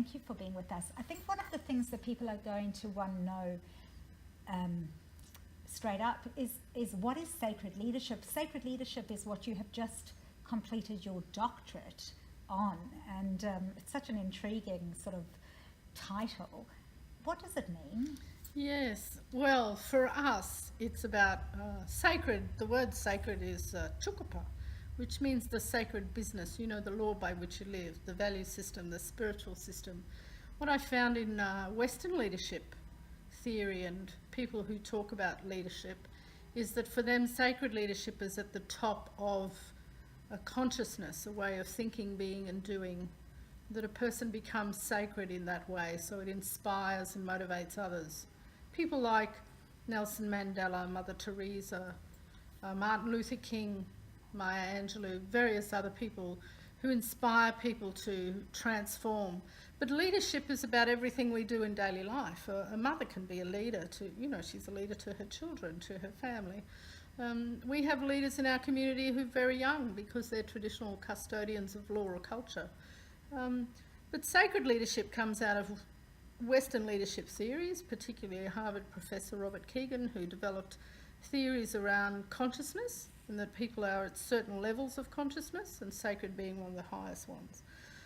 Thank you for being with us. I think one of the things that people are going to want to know straight up is what is sacred leadership? Sacred leadership is what you have just completed your doctorate on, and it's such an intriguing sort of title. What does it mean? Yes, well, for us, it's about sacred. The word sacred is chukapa, which means the sacred business, you know, the law by which you live, the value system, the spiritual system. What I found in Western leadership theory and people who talk about leadership is that for them, sacred leadership is at the top of a consciousness, a way of thinking, being and doing, that a person becomes sacred in that way, so it inspires and motivates others. People like Nelson Mandela, Mother Teresa, Martin Luther King, Maya Angelou, various other people who inspire people to transform. But leadership is about everything we do in daily life. A mother can be a leader to, you know, she's a leader to her children, to her family. We have leaders in our community who are very young because they're traditional custodians of law or culture. But sacred leadership comes out of Western leadership theories, particularly Harvard professor Robert Kegan, who developed theories around consciousness and that people are at certain levels of consciousness, and sacred being one of the highest ones.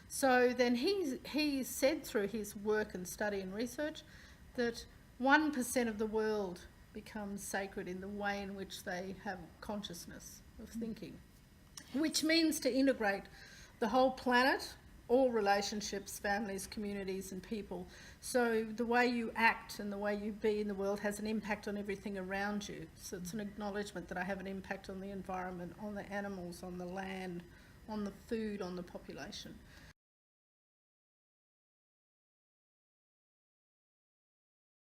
So then he said through his work and study and research that 1% of the world becomes sacred in the way in which they have consciousness of thinking, which means to integrate the whole planet, all relationships, families, communities and people. So the way you act and the way you be in the world has an impact on everything around you. So it's an acknowledgement that I have an impact on the environment, on the animals, on the land, on the food, on the population.